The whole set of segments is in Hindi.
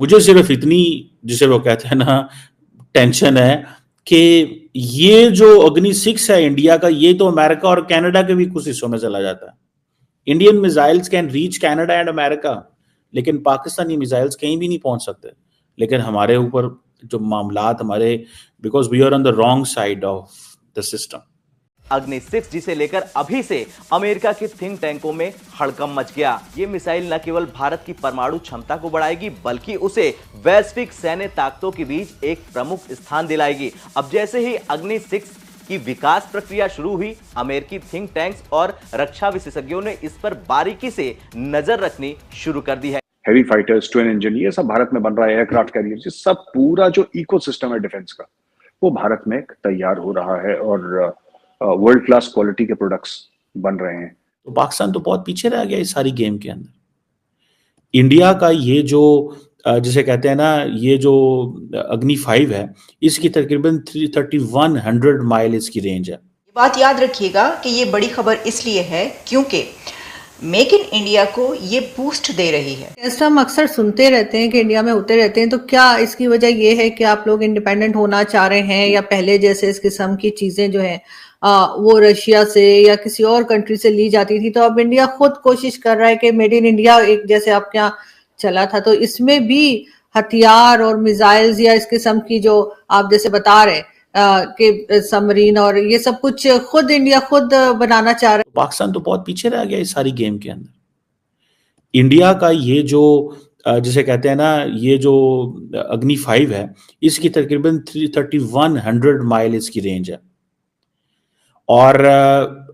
मुझे सिर्फ इतनी, जिसे वो कहते हैं ना, टेंशन है कि ये जो अग्नि 6 है इंडिया का, ये तो अमेरिका और कनाडा के भी कुछ हिस्सों में चला जाता है। Indian missiles can reach Canada and America, लेकिन पाकिस्तानी मिसाइल्स कहीं भी नहीं पहुंच सकते। लेकिन हमारे ऊपर जो मामलात हमारे, because we are on the wrong side of the system. Agni 6 जिसे लेकर अभी से अमेरिका के थिंक टैंकों में हड़कंप मच गया। ये मिसाइल न केवल भारत की परमाणु क्षमता को बढ़ाएगी बल्कि उसे वैश्विक सैन्य ताकतों के बीच एक प्रमुख स्थान दिलाएगी। अब जैसे ही अग्नि 6 की विकास प्रक्रिया शुरू हुई, अमेरिकी थिंक टैंक्स और रक्षा विशेषज्ञों ने इस पर बारीकी से नजर रखनी शुरू कर दी है। हेवी फाइटर्स, ट्विन इंजन, ये सब भारत में बन रहा है, एयरक्राफ्ट कैरियर, ये सब पूरा जो इकोसिस्टम है डिफेंस का, वो भारत में तैयार हो रहा है और वर्ल्ड क्लास क्वालिटी के प्रोडक्ट्स बन रहे हैं। तो पाकिस्तान तो बहुत पीछे रह गया इस सारी गेम के अंदर। इंडिया का ये जो जिसे कहते हैं ना, ये जो अग्नि 5 है, इसकी तकरीबन 3100 माइल इसकी रेंज है। ये बात याद रखिएगा कि ये बड़ी खबर इसलिए है क्योंकि मेक इन इंडिया को ये बूस्ट दे रही है। ऐसा हम अक्सर सुनते रहते हैं कि इंडिया में होते रहते हैं, तो क्या इसकी वजह ये है कि आप लोग इंडिपेंडेंट होना चाह रहे हैं, या पहले जैसे इस किस्म की चीजें जो हैं वो रशिया से या किसी और कंट्री से ली जाती थी, तो अब इंडिया खुद कोशिश कर रहा है कि मेड इन इंडिया एक जैसे आपके यहाँ चला था, तो इसमें भी हथियार और मिसाइल्स या इस किस्म की जो आप जैसे बता रहे कि सबमरीन और ये सब कुछ खुद इंडिया खुद बनाना चाह रहा है। पाकिस्तान तो बहुत पीछे रह गया इस सारी गेम के अंदर। इंडिया का ये जो जिसे कहते हैं ना, ये जो अग्नि 5 है, इसकी तकरीबन 3100 माइल इसकी रेंज है। और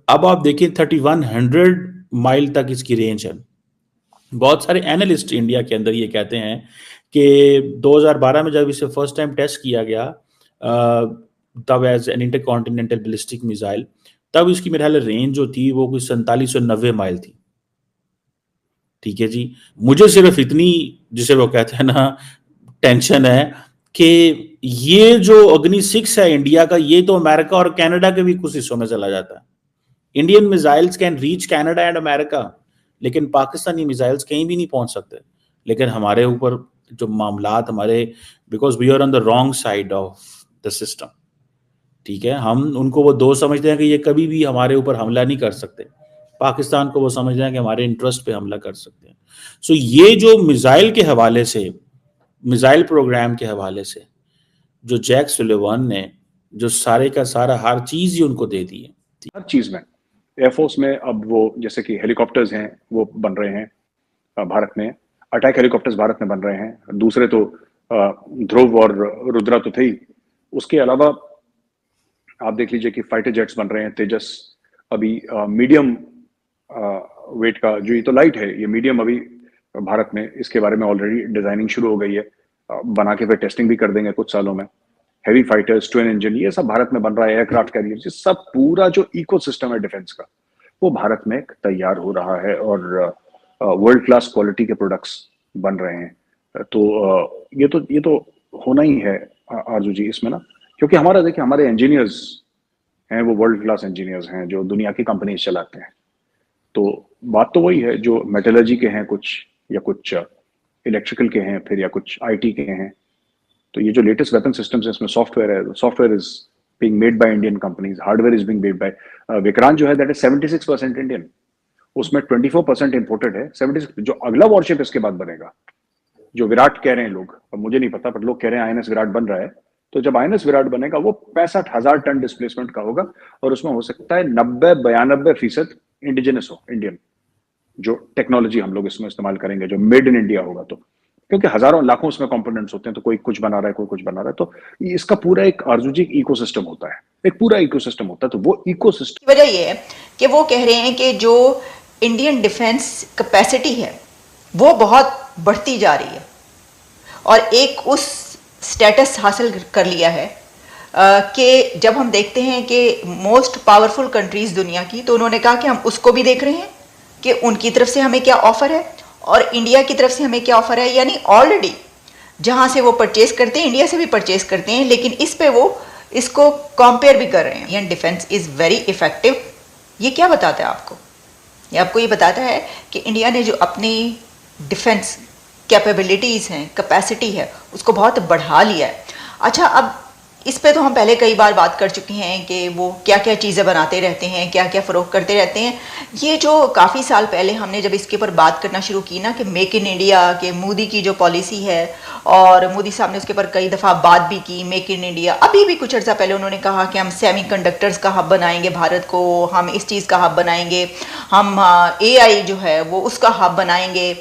अब आप देखिए 3100 माइल तक इसकी रेंज है। बहुत सारे एनालिस्ट इंडिया के अंदर ये कहते हैं कि 2012 में जब इसे फर्स्ट टाइम टेस्ट किया गया, तब as an intercontinental ballistic missile, तब इसकी मेरे ख्याल रेंज जो थी वो कुछ 4790 माइल थी। ठीक है जी, मुझे सिर्फ इतनी, जिसे वो कहते हैं ना, टेंशन है कि ये जो अग्नि 6 है इंडिया का, ये तो अमेरिका और कनाडा के भी कुछ हिस्सों में चला जाता है। Indian missiles can reach Canada and America, लेकिन पाकिस्तानी मिसाइल्स कहीं भी नहीं पहुंच सकते। लेकिन हमारे ऊपर जो मामलात हमारे, because we are on the wrong side of the system. ठीक है, हम उनको वो दो समझते हैं कि ये कभी भी हमारे ऊपर हमला नहीं कर सकते, पाकिस्तान को वो समझते हैं कि हमारे इंटरेस्ट पे हमला कर सकते हैं। सो ये जो मिसाइल के हवाले से, मिसाइल प्रोग्राम के हवाले से जो जैक सुलेवान ने जो सारे का सारा हर चीज ही उनको दे दी है, हर चीज में एयरफोर्स में अब वो जैसे कि हेलीकॉप्टर्स हैं वो बन रहे हैं भारत में, अटैक हेलीकॉप्टर्स भारत में बन रहे हैं। दूसरे तो ध्रुव और रुद्रा तो थे ही, उसके अलावा आप देख लीजिए कि फाइटर जेट्स बन रहे हैं, तेजस अभी मीडियम वेट का, जो ये तो लाइट है, ये मीडियम अभी भारत में, इसके बारे में ऑलरेडी डिजाइनिंग शुरू हो गई है, बना के फिर टेस्टिंग भी कर देंगे कुछ सालों में। हेवी फाइटर्स, ट्विन इंजन, ये सब भारत में बन रहा है, एयरक्राफ्ट कैरियर, ये सब पूरा जो इकोसिस्टम है डिफेंस का, वो भारत में तैयार हो रहा है और वर्ल्ड क्लास क्वालिटी के प्रोडक्ट्स बन रहे हैं। तो ये तो होना ही है आरजू जी इसमें ना, क्योंकि हमारा देखिए, हमारे इंजीनियर्स हैं वो वर्ल्ड क्लास इंजीनियर्स हैं जो दुनिया की कंपनीज चलाते हैं। तो बात तो वही है, जो मेटलर्जी के हैं कुछ, या कुछ इलेक्ट्रिकल के हैं, फिर या कुछ आईटी के हैं। तो ये जो लेटेस्ट वेपन सिस्टम्स है, इसमें सॉफ्टवेयर है, software is being made by Indian companies, hardware is being made by Vikrant जो है, दैट इज 76% इंडियन, उसमें 24% इंपोर्टेड है। 76 जो अगला वॉरशिप इसके बाद बनेगा, जो विराट कह रहे हैं लोग, अब मुझे नहीं पता, पर लोग कह रहे हैं आईएनएस विराट बन रहा है, तो जब आईएनएस विराट बनेगा वो 65,000 टन डिस्प्लेसमेंट का होगा, और उसमें हो सकता है 90-92% इंडिजिनस हो, इंडियन जो टेक्नोलॉजी हम लोग इसमें इस्तेमाल करेंगे, जो मेड इन इंडिया होगा। तो क्योंकि हजारों लाखों उसमें कंपोनेंट्स होते हैं, तो कोई कुछ बना रहा है, कोई कुछ बना रहा है, तो इसका पूरा एक आरजूजी इकोसिस्टम होता है, एक पूरा इकोसिस्टम होता है। तो वो इकोसिस्टम वजह ये है कि वो कह रहे हैं कि जो इंडियन डिफेंस कैपेसिटी है वो बहुत बढ़ती जा रही है, और एक उस स्टेटस हासिल कर लिया है कि जब हम देखते हैं कि मोस्ट पावरफुल कंट्रीज दुनिया की, तो उन्होंने कहा कि हम उसको भी देख रहे हैं कि उनकी तरफ से हमें क्या ऑफर है और इंडिया की तरफ से हमें क्या ऑफर है। यानी ऑलरेडी जहां से वो परचेज करते हैं, इंडिया से भी परचेज करते हैं, लेकिन इस पे वो इसको कंपेयर भी कर रहे हैं। Indian defence is very effective. ये क्या बताता है आपको? ये आपको ये बताता है कि इंडिया ने जो अपनी डिफेंस कैपेबिलिटीज़ हैं, कैपेसिटी है, उसको बहुत बढ़ा लिया है। अच्छा, अब इस पे तो हम पहले कई बार बात कर चुके हैं कि वो क्या क्या चीज़ें बनाते रहते हैं, क्या क्या फ़रोख्त करते रहते हैं। ये जो काफ़ी साल पहले हमने जब इसके ऊपर बात करना शुरू की ना कि मेक इन इंडिया के मोदी की जो पॉलिसी है, और मोदी साहब ने उसके ऊपर कई दफ़ा बात भी की, मेक इन इंडिया। अभी भी कुछ अर्सा पहले उन्होंने कहा कि हम सेमीकंडक्टर्स का हब बनाएंगे भारत को, हम इस चीज़ का हब बनाएंगे, हम AI जो है वो उसका हब बनाएंगे।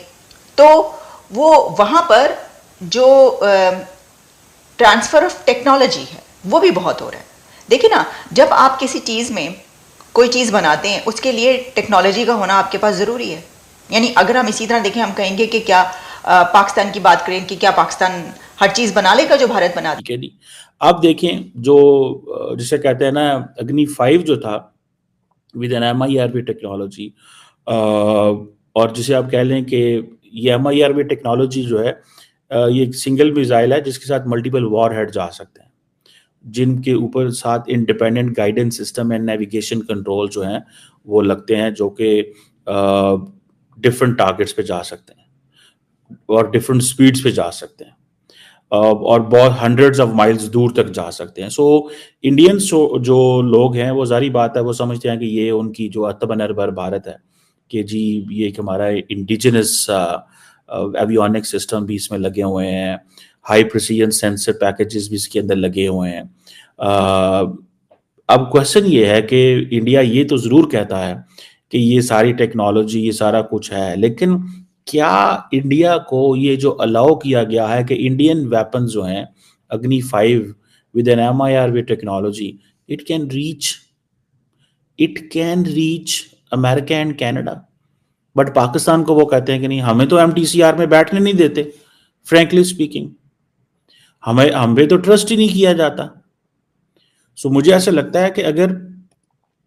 तो वो वहाँ पर जो ट्रांसफ़र ऑफ टेक्नोलॉजी है वो भी बहुत हो रहा है। देखिए ना, जब आप किसी चीज़ में कोई चीज़ बनाते हैं उसके लिए टेक्नोलॉजी का होना आपके पास ज़रूरी है। यानी अगर हम इसी तरह देखें, हम कहेंगे कि क्या पाकिस्तान की बात करें कि क्या पाकिस्तान हर चीज़ बना लेगा जो भारत बना। ठीक है जी। आप देखें जो जिसे कहते हैं ना अग्नि 5 जो था विद एन MIRV टेक्नोलॉजी, और जिसे आप कह लें कि ये MIRV टेक्नोलॉजी जो है ये एक सिंगल मिसाइल है जिसके साथ मल्टीपल वॉर हेड जा सकते हैं, जिनके ऊपर साथ independent guidance system and navigation control जो हैं वो लगते हैं, जो कि डिफरेंट टारगेट्स पे जा सकते हैं और डिफरेंट स्पीड्स पे जा सकते हैं, और बहुत हंड्रेड्स ऑफ माइल्स दूर तक जा सकते हैं। सो इंडियंस जो लोग हैं वो जारी बात है वो समझते हैं कि ये उनकी जो आत्मनिर्भर भारत है, कि जी ये एक हमारा इंडिजिनस एवियोनिक सिस्टम भी इसमें लगे हुए हैं, हाई प्रिसीजन सेंसर पैकेजेस भी इसके अंदर लगे हुए हैं। अब क्वेश्चन ये है कि इंडिया ये तो ज़रूर कहता है कि ये सारी टेक्नोलॉजी ये सारा कुछ है, लेकिन क्या इंडिया को ये जो अलाउ किया गया है कि इंडियन वेपन्स जो हैं Agni 5 with an MIRV technology, it can reach America and Canada, but Pakistan को वो कहते हैं कि नहीं, हमें तो MTCR में बैठने नहीं देते। फ्रैंकली स्पीकिंग, हमें तो ट्रस्ट ही नहीं किया जाता। सो मुझे ऐसा लगता है कि अगर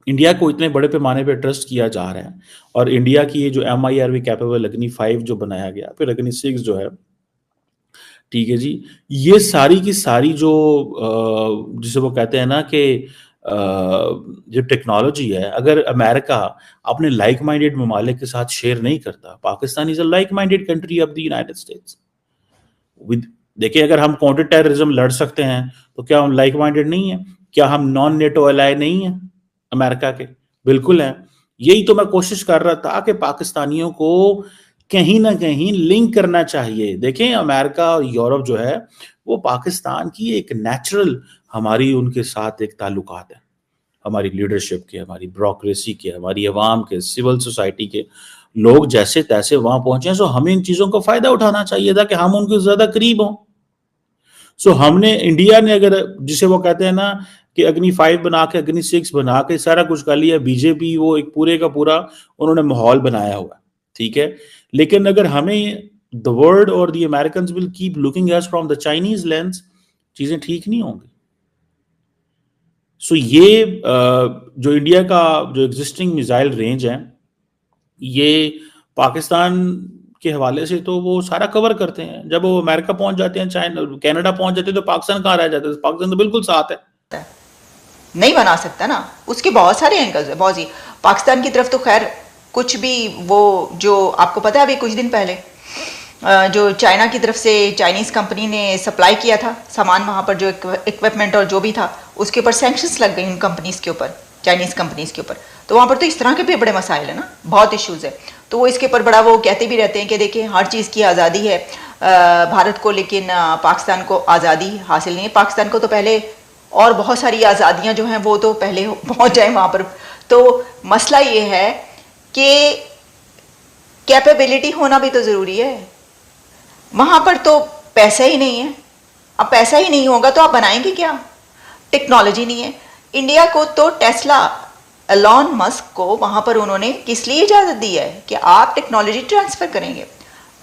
इंडिया को इतने बड़े पैमाने पे ट्रस्ट किया जा रहा है, और इंडिया की ये जो MIRV कैपेबल अग्नि 5 जो बनाया गया, फिर अग्नि 6 जो है, ठीक है जी, ये सारी की सारी जो जिसे वो कहते हैं ना कि जो टेक्नोलॉजी है, अगर अमेरिका अपने लाइक माइंडेड ममालिक के साथ शेयर नहीं करता, Pakistan is a like minded country of the United states. देखिए, अगर हम काउंटर टेररिज्म लड़ सकते हैं तो क्या हम लाइक माइंडेड नहीं है? क्या हम नॉन नेटो अलाय नहीं है अमेरिका के? बिल्कुल है। यही तो मैं कोशिश कर रहा था कि पाकिस्तानियों को कहीं ना कहीं लिंक करना चाहिए। देखें, अमेरिका और यूरोप जो है वो पाकिस्तान की एक नेचुरल हमारी उनके साथ एक ताल्लुकात है, हमारी लीडरशिप के, हमारी ब्यूरोक्रेसी के, हमारी अवाम के, सिविल सोसाइटी के लोग जैसे तैसे वहां पहुंचे। सो हमें इन चीजों का फायदा उठाना चाहिए था कि हम उनके ज्यादा करीब हों। सो हमने, इंडिया ने, अगर जिसे वो कहते हैं ना कि अग्नि 5 बना के अग्नि 6 बना के सारा कुछ कर लिया, बीजेपी वो एक पूरे का पूरा उन्होंने माहौल बनाया हुआ है, ठीक है। लेकिन अगर हमें द वर्ल्ड और the Americans will keep looking S from the Chinese lens, चीजें ठीक नहीं होंगी। सो ये जो इंडिया का जो एग्जिस्टिंग मिसाइल रेंज है, ये पाकिस्तान के हवाले से तो वो सारा कवर करते हैं। जब वो अमेरिका पहुंच जाते हैं, चाइना, कनाडा पहुंच जाते हैं, तो पाकिस्तान कहाँ रह जाता है? पाकिस्तान तो बिल्कुल साथ है। नहीं बना सकता ना, उसके बहुत सारे एंगल्स है, बहुत ही। पाकिस्तान की तरफ तो खैर कुछ भी, वो जो आपको पता है अभी कुछ दिन पहले जो चाइना की तरफ से चाइनीज़ कंपनी ने सप्लाई किया था सामान, वहाँ पर जो इक्विपमेंट और जो भी था उसके ऊपर सैंक्शंस लग गई उन कंपनीज़ के ऊपर, चाइनीज़ कंपनीज़ के ऊपर। तो वहाँ पर तो इस तरह के भी बड़े मसाइल है ना, बहुत इश्यूज़ है। तो वो इसके ऊपर बड़ा वो कहते भी रहते हैं कि देखिए हर चीज़ की आज़ादी है भारत को, लेकिन पाकिस्तान को आज़ादी हासिल नहीं है। पाकिस्तान को तो पहले और बहुत सारी आज़ादियाँ जो हैं वो तो पहले पहुँच जाए वहाँ पर। तो मसला ये है कि कैपेबिलिटी होना भी तो ज़रूरी है। वहाँ पर तो पैसा ही नहीं है। अब पैसा ही नहीं होगा तो आप बनाएंगे क्या? टेक्नोलॉजी नहीं है। इंडिया को तो टेस्ला, एलॉन मस्क को वहाँ पर उन्होंने किस लिए इजाज़त दी है कि आप टेक्नोलॉजी ट्रांसफ़र करेंगे।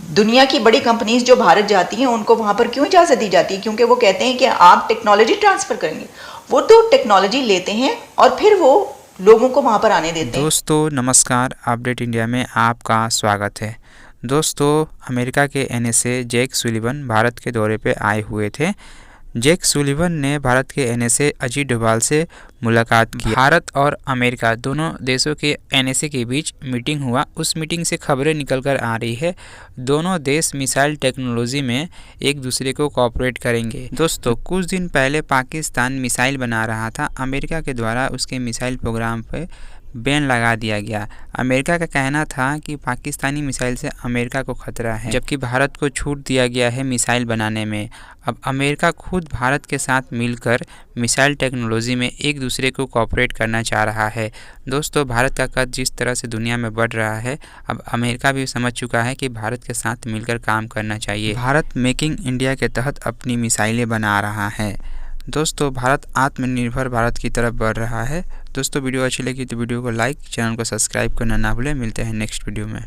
दुनिया की बड़ी कंपनीज जो भारत जाती हैं उनको वहाँ पर क्यों इजाज़त दी जाती है? क्योंकि वो कहते हैं कि आप टेक्नोलॉजी ट्रांसफ़र करेंगे। वो तो टेक्नोलॉजी लेते हैं और फिर वो लोगों को वहाँ पर आने देते हैं। दोस्तों नमस्कार, अपडेट इंडिया में आपका स्वागत है। दोस्तों, अमेरिका के NSA जैक सुलिवन भारत के दौरे पे आए हुए थे, जैक सुलिवन ने भारत के एनएसए अजीत डोभाल से मुलाकात की। भारत और अमेरिका दोनों देशों के एनएसए के बीच मीटिंग हुआ। उस मीटिंग से खबरें निकल कर आ रही है दोनों देश मिसाइल टेक्नोलॉजी में एक दूसरे को कोऑपरेट करेंगे। दोस्तों, कुछ दिन पहले पाकिस्तान मिसाइल बना रहा था। अमेरिका के द्वारा उसके मिसाइल प्रोग्राम पर बैन लगा दिया गया। अमेरिका का कहना था कि पाकिस्तानी मिसाइल से अमेरिका को खतरा है, जबकि भारत को छूट दिया गया है मिसाइल बनाने में। अब अमेरिका खुद भारत के साथ मिलकर मिसाइल टेक्नोलॉजी में एक दूसरे को कोऑपरेट करना चाह रहा है। दोस्तों, भारत का कद जिस तरह से दुनिया में बढ़ रहा है, अब अमेरिका भी समझ चुका है कि भारत के साथ मिलकर काम करना चाहिए। भारत मेकिंग इंडिया के तहत अपनी मिसाइलें बना रहा है। दोस्तों, भारत आत्मनिर्भर भारत की तरफ बढ़ रहा है। दोस्तों, वीडियो अच्छी लगी तो वीडियो को लाइक, चैनल को सब्सक्राइब करना ना भूलें। मिलते हैं नेक्स्ट वीडियो में।